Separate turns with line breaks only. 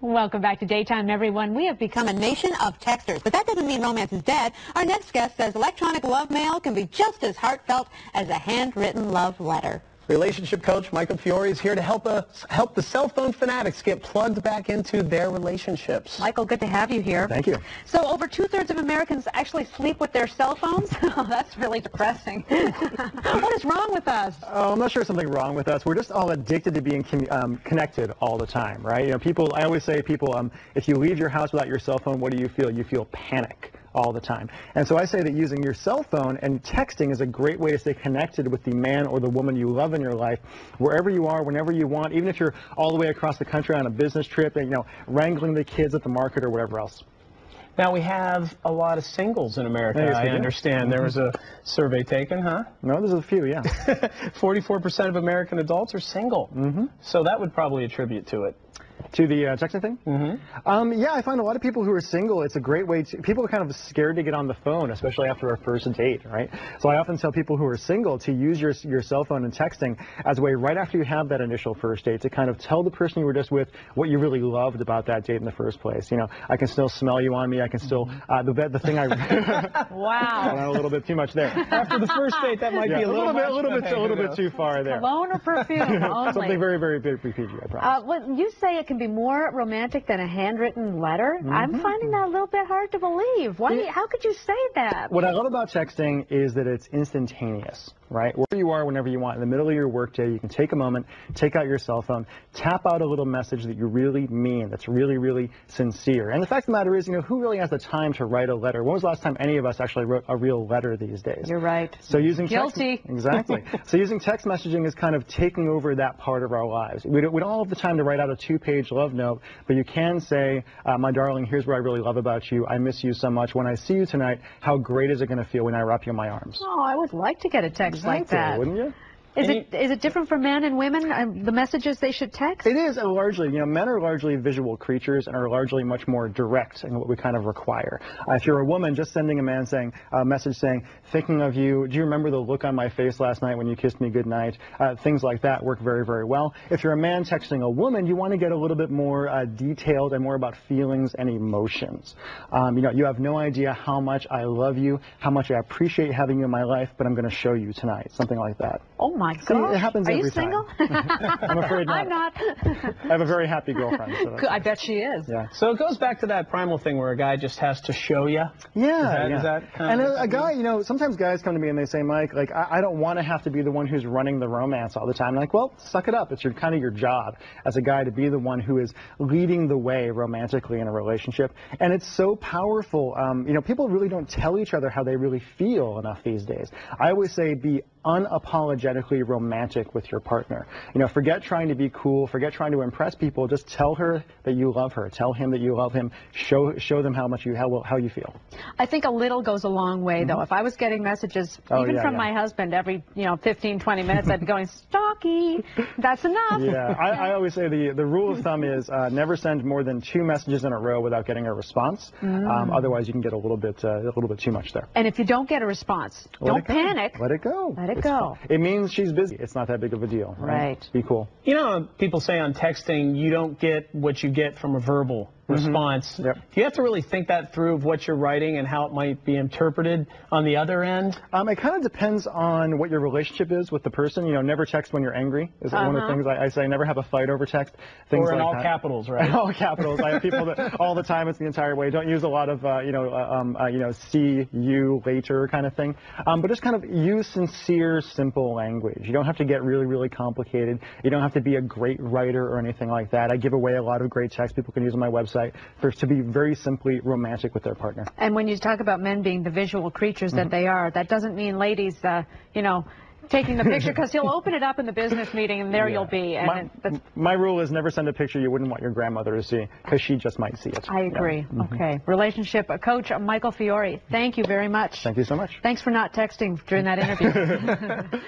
Welcome back to Daytime, everyone. We have become a nation of texters, but that doesn't mean romance is dead. Our next guest says electronic love mail can be just as heartfelt as a handwritten love letter.
Relationship coach Michael Fiore is here to help the cell phone fanatics get plugged back into their relationships.
Michael, good to have you here.
Thank you.
So over 2/3 of Americans actually sleep with their cell phones? Oh, that's really depressing. What is wrong with us?
Oh, I'm not sure there's something wrong with us. We're just all addicted to being connected all the time, right? You know, people. I always say, people, if you leave your house without your cell phone, what do you feel? You feel panic all the time. And so I say that using your cell phone and texting is a great way to stay connected with the man or the woman you love in your life, wherever you are, whenever you want, even if you're all the way across the country on a business trip and, you know, wrangling the kids at the market or whatever else.
Now, we have a lot of singles in America,
Yes,
I understand. There was a survey taken, huh?
No, there's a few, yeah.
44% of American adults are single. So that would probably attribute to it.
To the texting thing? Yeah, I find a lot of people who are single, it's a great way to, people are kind of scared to get on the phone, especially after a first date, right? So I often tell people who are single to use your cell phone and texting as a way right after you have that initial first date to kind of tell the person you were just with what you really loved about that date in the first place. You know, I can still smell you on me, I can still, the thing I...
Wow.
A little bit too much there.
After the first date, that might be a little
bit too far there.
Cologne or perfume only?
Something very, very PG, I promise.
Well, you say it can be more romantic than a handwritten letter. I'm finding that a little bit hard to believe. Why? How could you say that?
What I love about texting is that it's instantaneous, right? Wherever you are, whenever you want, in the middle of your workday, you can take a moment, take out your cell phone, tap out a little message that you really mean, that's really, really sincere. And the fact of the matter is, you know, who really has the time to write a letter? When was the last time any of us actually wrote a real letter these days?
You're right.
So using
Guilty.
Exactly. So using text messaging is kind of taking over that part of our lives. We don't have the time to write out a 2-page love note, but you can say, my darling, here's what I really love about you. I miss you so much. When I see you tonight, how great is it going to feel when I wrap you in my arms?
Oh, I would like to get a text like that.
Wouldn't you?
Is it different for men and women, the messages they should text?
It is largely, you know, men are largely visual creatures and are largely much more direct in what we kind of require. If you're a woman, just sending a man saying a message saying, thinking of you, do you remember the look on my face last night when you kissed me goodnight? Things like that work very, very well. If you're a man texting a woman, you want to get a little bit more detailed and more about feelings and emotions. You know, you have no idea how much I love you, how much I appreciate having you in my life, but I'm going to show you tonight. Something like that.
Oh my God!
It happens every time.
Are you single?
I'm afraid not.
I'm not.
I have a very happy girlfriend. So
I bet she is.
Yeah.
So it goes back to that primal thing where a guy just has to show you.
Yeah.
Is that kind
and
of
a guy, you know, sometimes guys come to me and they say, Mike, like, I don't want to have to be the one who's running the romance all the time. I'm like, well, suck it up. It's kind of your job as a guy to be the one who is leading the way romantically in a relationship. And it's so powerful. You know, people really don't tell each other how they really feel enough these days. I always say be unapologetically romantic with your partner. You know, forget trying to be cool, forget trying to impress people, just tell her that you love her, tell him that you love him, show them how you feel.
I think a little goes a long way, though. If I was getting messages, even from my husband every, 15, 20 minutes, I'd be going, stalky, that's enough.
Yeah, I always say the rule of thumb is never send more than 2 messages in a row without getting a response. Otherwise, you can get a little bit too much there.
And if you don't get a response, don't panic.
Let it go.
Let it go.
It means she's busy. It's not that big of a deal, right? Be cool.
You know, people say on texting, you don't get what you get from a verbal response.
Yep.
Do you have to really think that through of what you're writing and how it might be interpreted on the other end?
It kind of depends on what your relationship is with the person. You know, never text when you're angry is one of the things I say. Never have a fight over text. Things
or in
like
all
that.
Capitals, right?
In all capitals. I have people that all the time. It's the entire way. Don't use a lot of see you later kind of thing. But just kind of use sincere, simple language. You don't have to get really, really complicated. You don't have to be a great writer or anything like that. I give away a lot of great texts people can use on my website to be very simply romantic with their partner.
And when you talk about men being the visual creatures that they are, that doesn't mean ladies, taking the picture, because you'll open it up in the business meeting and there you'll be. And
my rule is never send a picture you wouldn't want your grandmother to see, because she just might see it.
I agree. Okay. Relationship coach Michael Fiore, thank you very much.
Thank you so much.
Thanks for not texting during that interview.